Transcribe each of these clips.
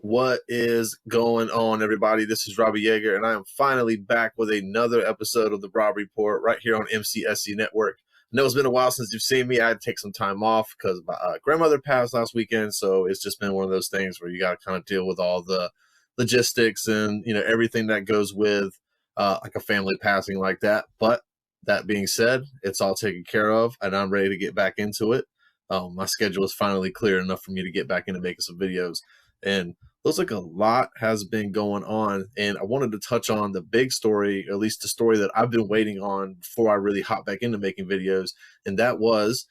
What is going on, everybody? This is Robbie Yeager, and I am finally back with another episode of the Rob Report right here on MCSC Network. I know it's been a while since you've seen me. I had to take some time off because my grandmother passed last weekend, so it's just been one of those things where you got to kind of deal with all the logistics and everything that goes with like a family passing like that. But that being said, it's all taken care of, and I'm ready to get back into it. My schedule is finally clear enough for me to get back into making some videos, and looks like a lot has been going on, and I wanted to touch on the big story, or at least the story that I've been waiting on before I really hop back into making videos, and that was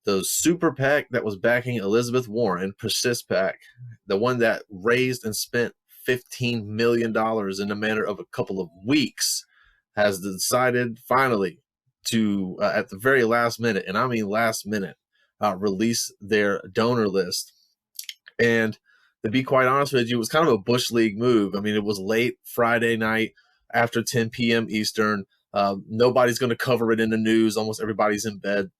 the super PAC that was backing Elizabeth Warren, Persist PAC, the one that raised and spent $15 million in a matter of a couple of weeks, has decided finally to, at the very last minute, and I mean last minute, release their donor list. And to be quite honest with you, it was kind of a Bush League move. I mean, it was late Friday night after 10 p.m. Eastern. Nobody's going to cover it in the news. Almost everybody's in bed.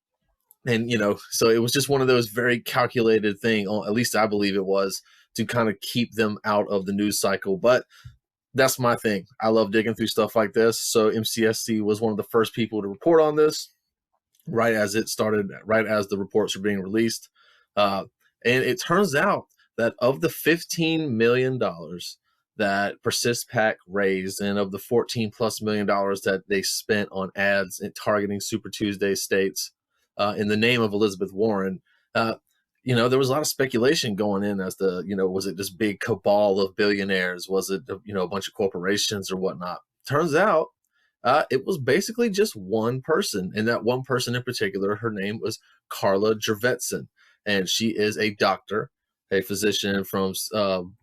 And, so it was just one of those very calculated thing, at least I believe it was, to kind of keep them out of the news cycle. But that's my thing. I love digging through stuff like this. So MCSC was one of the first people to report on this right as it started, right as the reports were being released. And it turns out that of the $15 million that Persist PAC raised, and of the $14+ million that they spent on ads and targeting Super Tuesday states in the name of Elizabeth Warren, there was a lot of speculation going in as to, was it this big cabal of billionaires? Was it, a bunch of corporations or whatnot? Turns out it was basically just one person. And that one person in particular, her name was Carla Davidson. And she is a doctor, a physician from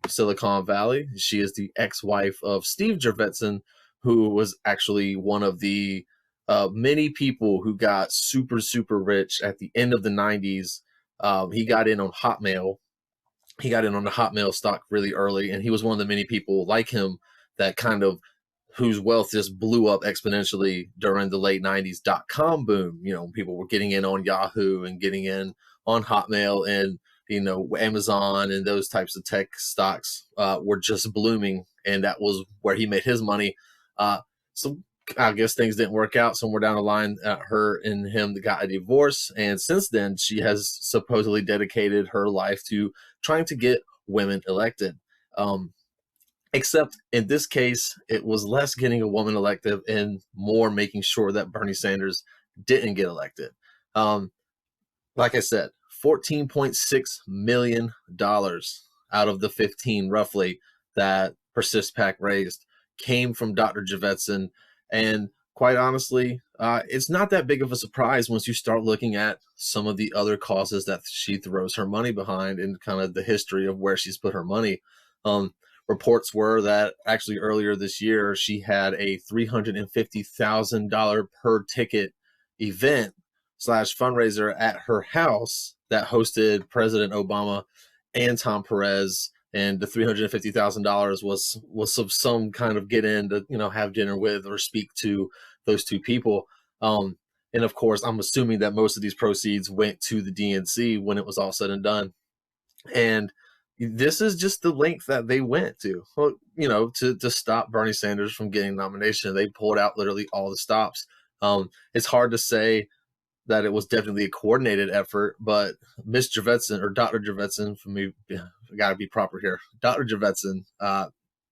Silicon Valley. She is the ex-wife of Steve Davidson, who was actually one of the many people who got super, super rich at the end of the 90s. He got in on Hotmail. He got in on the Hotmail stock really early, and he was one of the many people like him that kind of whose wealth just blew up exponentially during the late 90s .com boom. People were getting in on Yahoo and getting in on Hotmail, and Amazon and those types of tech stocks were just blooming, and that was where he made his money. So I guess things didn't work out. Somewhere down the line, her and him got a divorce, and since then she has supposedly dedicated her life to trying to get women elected. Except in this case, it was less getting a woman elected and more making sure that Bernie Sanders didn't get elected. Like I said, $14.6 million out of the 15 roughly that Persist PAC raised came from Dr. Davidson. And quite honestly, it's not that big of a surprise once you start looking at some of the other causes that she throws her money behind and kind of the history of where she's put her money. Reports were that actually earlier this year, she had a $350,000 per ticket event / fundraiser at her house that hosted President Obama and Tom Perez. And the $350,000 was some kind of get in to, have dinner with or speak to those two people. And of course, I'm assuming that most of these proceeds went to the DNC when it was all said and done. And this is just the length that they went to, to stop Bernie Sanders from getting nomination. They pulled out literally all the stops. It's hard to say that it was definitely a coordinated effort, but Miss Davidson, or Dr. Davidson, for me, I gotta be proper here. Dr. Davidson,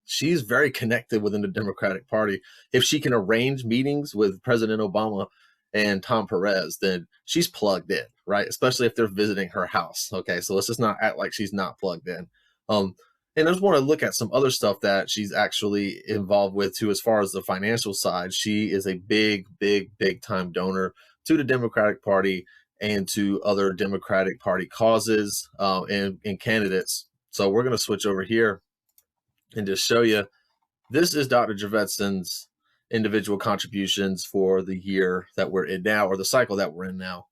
she's very connected within the Democratic Party. If she can arrange meetings with President Obama and Tom Perez, then she's plugged in, right? Especially if they're visiting her house. Okay, so let's just not act like she's not plugged in. And I just want to look at some other stuff that she's actually involved with too, as far as the financial side. She is a big time donor to the Democratic Party and to other Democratic Party causes and candidates. So we're going to switch over here and just show you. This is Dr. Davidson's individual contributions for the year that we're in now, or the cycle that we're in now.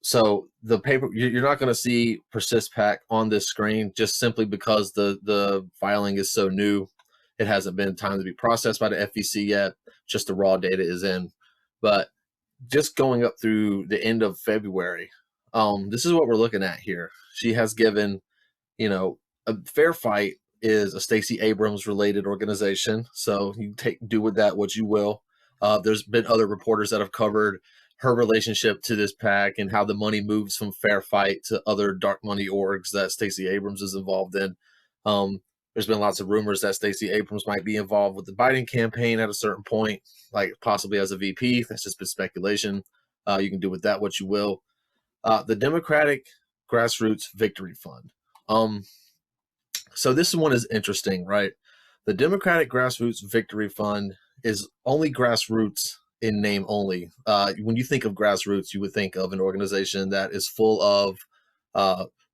So the paper, you're not going to see Persist PAC on this screen, just simply because the filing is so new. It hasn't been time to be processed by the FEC yet. Just the raw data is in. But just going up through the end of February, this is what we're looking at here. She has given, Fair Fight is a Stacey Abrams related organization, so you do with that what you will. There's been other reporters that have covered her relationship to this PAC and how the money moves from Fair Fight to other dark money orgs that Stacey Abrams is involved in. There's been lots of rumors that Stacey Abrams might be involved with the Biden campaign at a certain point, like possibly as a VP. That's just been speculation. You can do with that what you will. The Democratic Grassroots Victory Fund. So this one is interesting, right? The Democratic Grassroots Victory Fund is only grassroots in name only. When you think of grassroots, you would think of an organization that is full of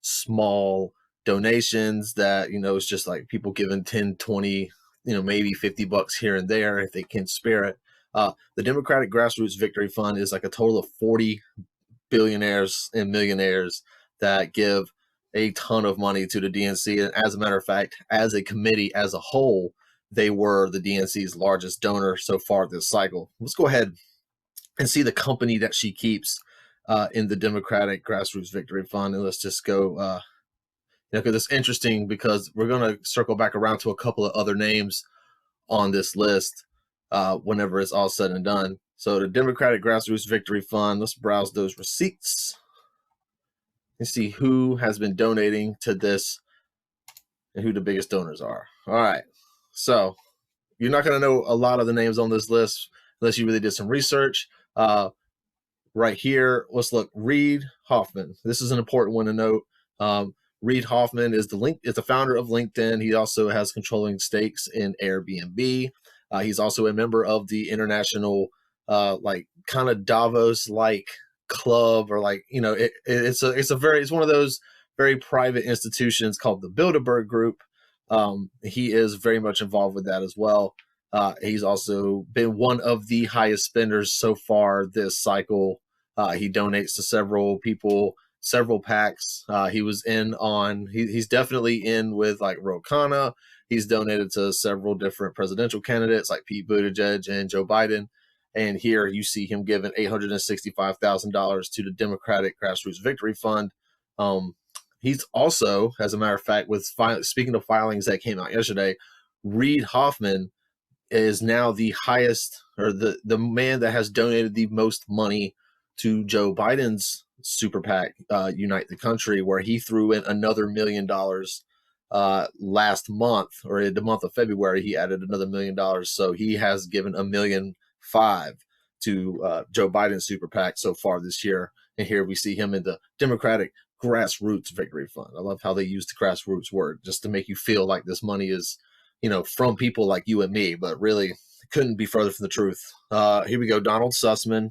small donations that, it's just like people giving 10, 20, maybe $50 here and there if they can spare it. The Democratic Grassroots Victory Fund is like a total of 40 billionaires and millionaires that give a ton of money to the DNC. And as a matter of fact, as a committee as a whole, they were the DNC's largest donor so far this cycle. Let's go ahead and see the company that she keeps in the Democratic Grassroots Victory Fund. And let's just go, because it's interesting because we're going to circle back around to a couple of other names on this list whenever it's all said and done. So the Democratic Grassroots Victory Fund, let's browse those receipts and see who has been donating to this and who the biggest donors are. All right. So you're not going to know a lot of the names on this list unless you really did some research. Right here, let's look. Reid Hoffman. This is an important one to note. Reid Hoffman is the founder of LinkedIn. He also has controlling stakes in Airbnb. He's also a member of the international, kind of Davos-like club, or it's one of those very private institutions called the Bilderberg Group. He is very much involved with that as well. He's also been one of the highest spenders so far this cycle. He donates to several people, several PACs. He's definitely in with like Ro Khanna. He's donated to several different presidential candidates like Pete Buttigieg and Joe Biden. And here you see him giving $865,000 to the Democratic Grassroots Victory Fund. He's also, as a matter of fact, speaking of filings that came out yesterday, Reid Hoffman is now the highest, or the man that has donated the most money to Joe Biden's super PAC, Unite the Country, where he threw in another $1 million last month, or in the month of February, he added another $1 million. So he has given $1.5 million to Joe Biden's super PAC so far this year. And here we see him in the Democratic Grassroots Victory Fund. I love how they use the grassroots word just to make you feel like this money is, from people like you and me, but really couldn't be further from the truth. Here we go. Donald Sussman.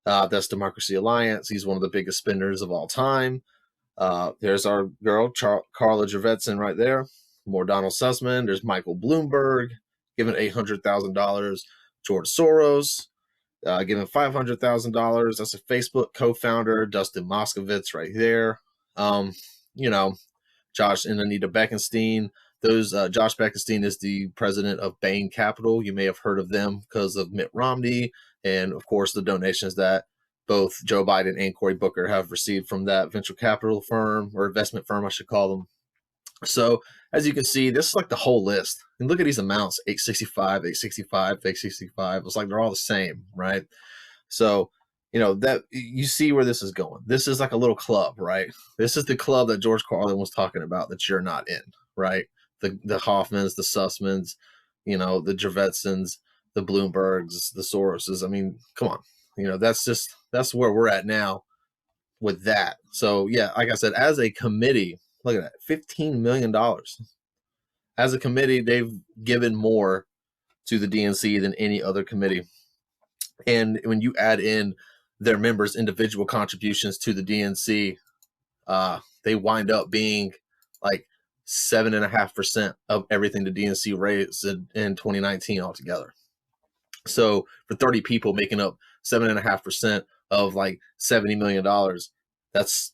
That's Democracy Alliance. He's one of the biggest spenders of all time. There's our girl, Carla Davidson right there. More Donald Sussman. There's Michael Bloomberg, giving $800,000. George Soros, giving $500,000. That's a Facebook co-founder. Dustin Moskovitz right there. Josh and Anita Bekenstein. Josh Bekenstein is the president of Bain Capital. You may have heard of them because of Mitt Romney, and of course the donations that both Joe Biden and Cory Booker have received from that venture capital firm, or investment firm, I should call them. So as you can see, this is like the whole list. And look at these amounts: 865, 865, 865. It's like they're all the same, right? So, that you see where this is going. This is like a little club, right? This is the club that George Carlin was talking about that you're not in, right? The Hoffmans, the Sussmans, the Davidsons, the Bloombergs, the Soroses. I mean, come on. That's where we're at now with that. So yeah, like I said, as a committee, look at that, $15 million. As a committee, they've given more to the DNC than any other committee. And when you add in their members' individual contributions to the DNC, they wind up being like 7.5% of everything the DNC raised in 2019 altogether. So for 30 people making up 7.5% of like $70 million, that's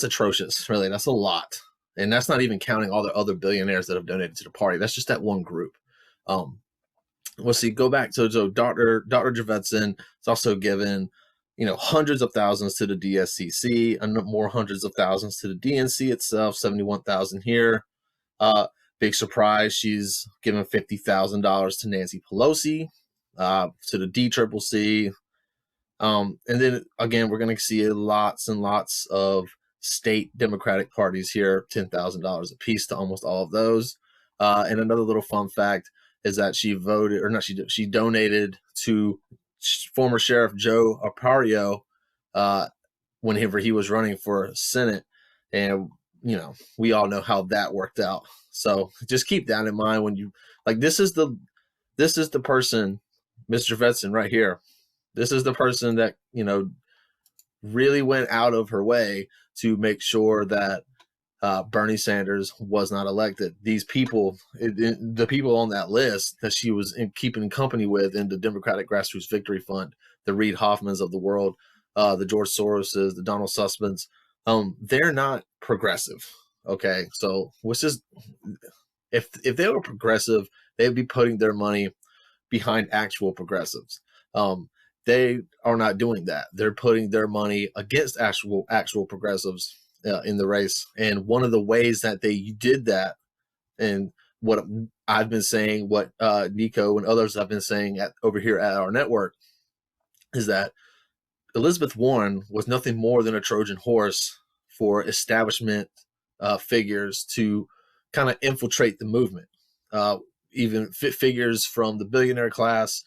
atrocious. Really, that's a lot. And that's not even counting all the other billionaires that have donated to the party. That's just that one group. Let's see, go back to Dr. Davidson is also given hundreds of thousands to the DSCC, and more hundreds of thousands to the DNC itself, 71,000 here. Big surprise, she's given $50,000 to Nancy Pelosi, to the DCCC. And then again, we're going to see lots and lots of state Democratic parties here, $10,000 a piece to almost all of those. And another little fun fact is that she donated to former Sheriff Joe Arpaio whenever he was running for Senate. And, we all know how that worked out. So just keep that in mind when you, this is the person, Mr. Vetson right here. This is the person that, really went out of her way to make sure that Bernie Sanders was not elected. These people, the people on that list that she was keeping company with in the Democratic Grassroots Victory Fund, the Reid Hoffmans of the world, the George Soroses, the Donald Sussmans, they're not progressive. Okay, so if they were progressive, they'd be putting their money behind actual progressives. They are not doing that. They're putting their money against actual progressives in the race. And one of the ways that they did that, and what I've been saying, what Nico and others have been saying over here at our network, is that Elizabeth Warren was nothing more than a Trojan horse for establishment figures to kind of infiltrate the movement. Even figures from the billionaire class,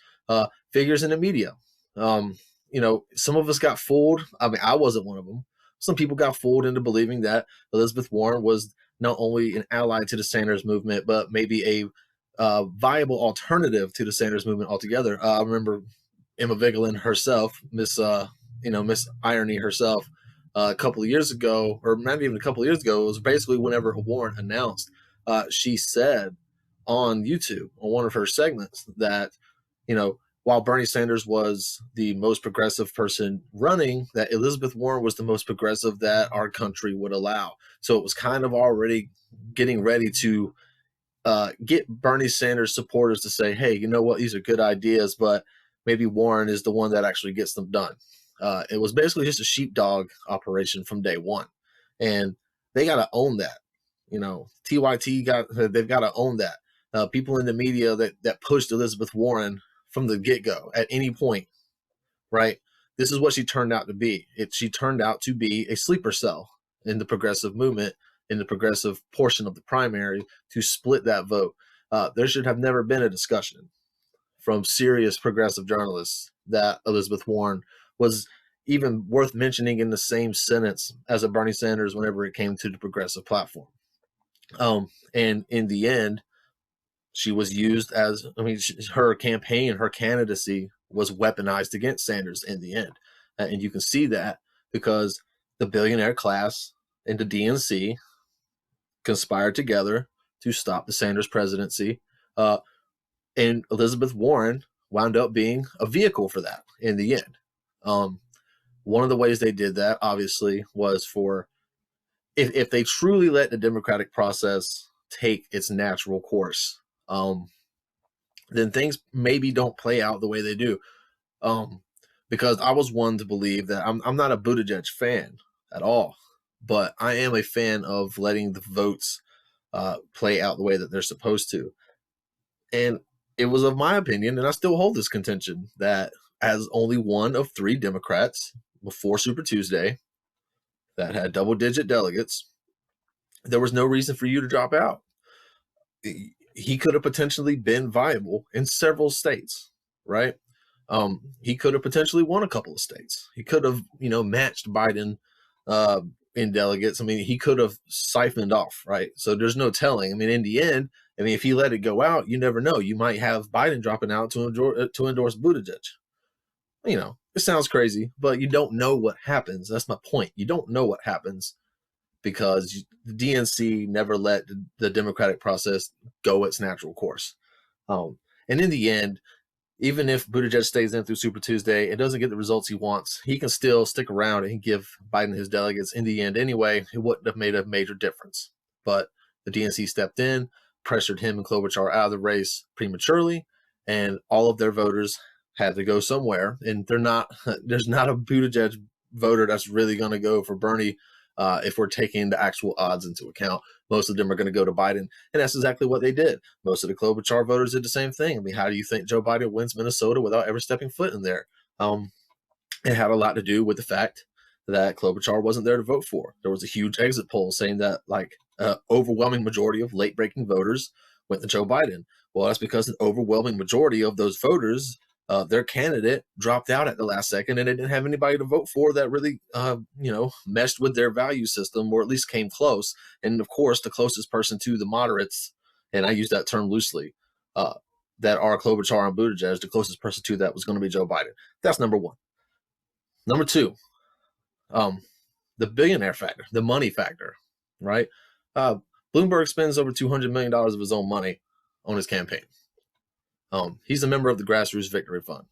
figures in the media. Some of us got fooled. I mean, I wasn't one of them. Some people got fooled into believing that Elizabeth Warren was not only an ally to the Sanders movement, but maybe a viable alternative to the Sanders movement altogether. I remember Emma Vigeland herself, Miss Irony herself, a couple of years ago, or not even a couple of years ago, it was basically whenever Warren announced, she said on YouTube, on one of her segments, that, while Bernie Sanders was the most progressive person running, that Elizabeth Warren was the most progressive that our country would allow. So it was kind of already getting ready to get Bernie Sanders supporters to say, hey, you know what, these are good ideas, but maybe Warren is the one that actually gets them done. It was basically just a sheepdog operation from day one. And they got to own that. TYT they've got to own that. People in the media that pushed Elizabeth Warren from the get-go at any point, right? This is what she turned out to be. She turned out to be a sleeper cell in the progressive movement, in the progressive portion of the primary, to split that vote. There should have never been a discussion from serious progressive journalists that Elizabeth Warren was even worth mentioning in the same sentence as a Bernie Sanders whenever it came to the progressive platform. And in the end, she was used as, her campaign, her candidacy was weaponized against Sanders in the end. And you can see that because the billionaire class and the DNC conspired together to stop the Sanders presidency. And Elizabeth Warren wound up being a vehicle for that in the end. One of the ways they did that, obviously, was for, if they truly let the democratic process take its natural course, then things maybe don't play out the way they do. Because I was one to believe that I'm not a Buttigieg fan at all, but I am a fan of letting the votes play out the way that they're supposed to. And it was of my opinion, and I still hold this contention, that as only one of 3 Democrats before Super Tuesday that had double-digit delegates, there was no reason for you to drop out. He could have potentially been viable in several states, right? He could have potentially won a couple of states. He could have, matched Biden in delegates. He could have siphoned off, right? So there's no telling. In the end, if he let it go out, you never know. You might have Biden dropping out to endorse Buttigieg. It sounds crazy, but you don't know what happens. That's my point. You don't know what happens because the DNC never let the democratic process go its natural course. And in the end, even if Buttigieg stays in through Super Tuesday and doesn't get the results he wants, he can still stick around and give Biden his delegates in the end anyway. It wouldn't have made a major difference. But the DNC stepped in, pressured him and Klobuchar out of the race prematurely, and all of their voters had to go somewhere, and there's not a Buttigieg voter that's really going to go for Bernie if we're taking the actual odds into account. Most of them are going to go to Biden, and that's exactly what they did. Most of the Klobuchar voters did the same thing. I mean, how do you think Joe Biden wins Minnesota without ever stepping foot in there? It had a lot to do with the fact that Klobuchar wasn't there to vote for. There was a huge exit poll saying that overwhelming majority of late-breaking voters went to Joe Biden. Well, that's because an overwhelming majority of those voters, their candidate dropped out at the last second, and they didn't have anybody to vote for that really, meshed with their value system, or at least came close. And of course, the closest person to the moderates, and I use that term loosely, that are Klobuchar and Buttigieg, the closest person to that was going to be Joe Biden. That's number one. Number two, the billionaire factor, the money factor, right? Bloomberg spends over $200 million of his own money on his campaign. He's a member of the Grassroots Victory Fund.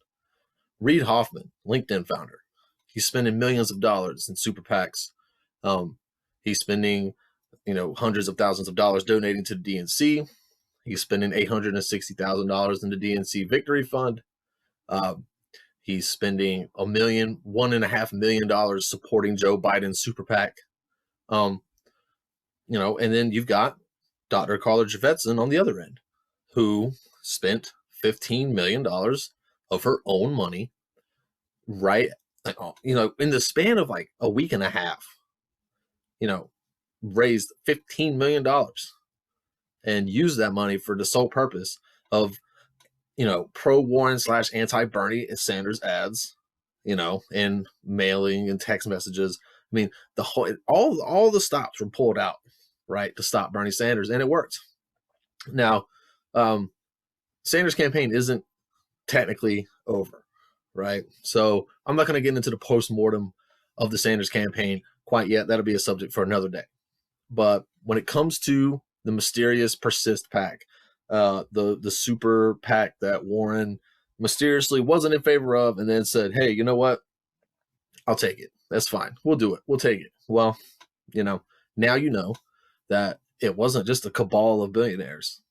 Reid Hoffman, LinkedIn founder, he's spending millions of dollars in super PACs. He's spending, hundreds of thousands of dollars donating to the DNC. He's spending $860,000 in the DNC Victory Fund. He's spending $1.5 million supporting Joe Biden's super PAC. And then you've got Dr. Carla Davidson on the other end, who spent $15 million of her own money, right? In the span of like a week and a half, raised $15 million and used that money for the sole purpose of, pro-Warren / anti-Bernie Sanders ads, and mailing and text messages. I mean, all the stops were pulled out, right, to stop Bernie Sanders, and it worked. Now, Sanders' campaign isn't technically over, right? So I'm not going to get into the post-mortem of the Sanders campaign quite yet. That'll be a subject for another day. But when it comes to the mysterious Persist PAC, the super PAC that Warren mysteriously wasn't in favor of, and then said, hey, you know what? I'll take it. That's fine. We'll do it. We'll take it. Well, now you know that it wasn't just a cabal of billionaires.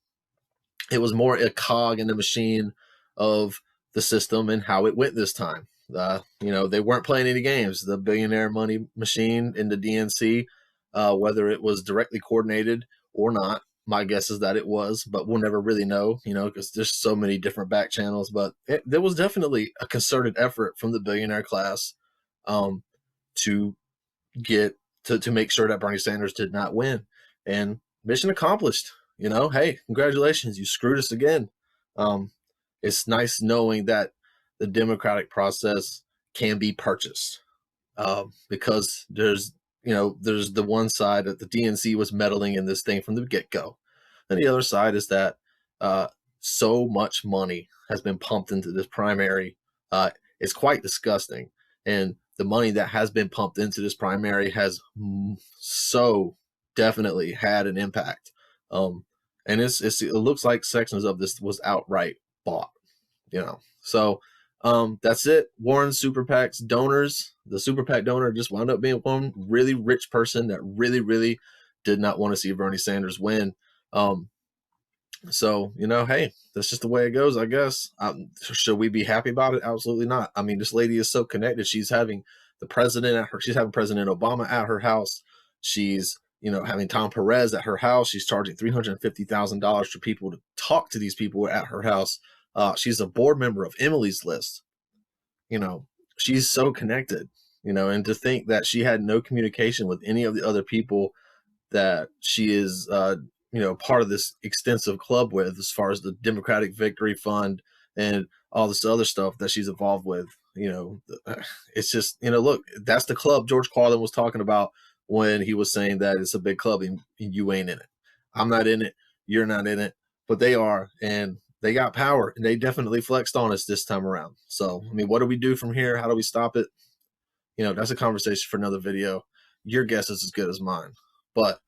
It was more a cog in the machine of the system and how it went this time. They weren't playing any games. The billionaire money machine in the DNC, whether it was directly coordinated or not, my guess is that it was, but we'll never really know, because there's so many different back channels. But there was definitely a concerted effort from the billionaire class to get to make sure that Bernie Sanders did not win. And mission accomplished. Hey, congratulations, you screwed us again. It's nice knowing that the democratic process can be purchased, because there's the one side that the DNC was meddling in this thing from the get-go. And the other side is that so much money has been pumped into this primary. It's quite disgusting. And the money that has been pumped into this primary has so definitely had an impact. And it looks like sections of this was outright bought, So that's it. Warren's super PAC's donors, the super PAC donor just wound up being one really rich person that really, really did not want to see Bernie Sanders win. So, hey, that's just the way it goes, I guess. Should we be happy about it? Absolutely not. I mean, this lady is so connected. She's having she's having President Obama at her house. She's, having Tom Perez at her house. She's charging $350,000 for people to talk to these people at her house. She's a board member of Emily's List. She's so connected, and to think that she had no communication with any of the other people that she is, part of this extensive club with, as far as the Democratic Victory Fund and all this other stuff that she's involved with. It's just, look, that's the club George Carlin was talking about when he was saying that it's a big club and you ain't in it. I'm not in it. You're not in it, but they are. And they got power, and they definitely flexed on us this time around. So, I mean, what do we do from here? How do we stop it? That's a conversation for another video. Your guess is as good as mine. But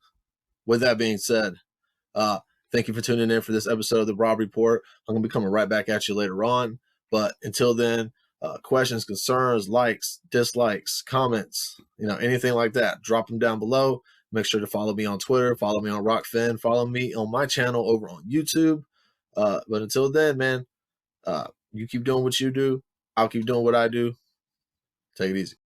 with that being said, thank you for tuning in for this episode of the Robbie Report. I'm going to be coming right back at you later on. But until then, questions, concerns, likes, dislikes, comments, anything like that, drop them down below. Make sure to follow me on Twitter, follow me on Rockfin, follow me on my channel over on YouTube. But until then, man, You keep doing what you do. I'll keep doing what I do. Take it easy.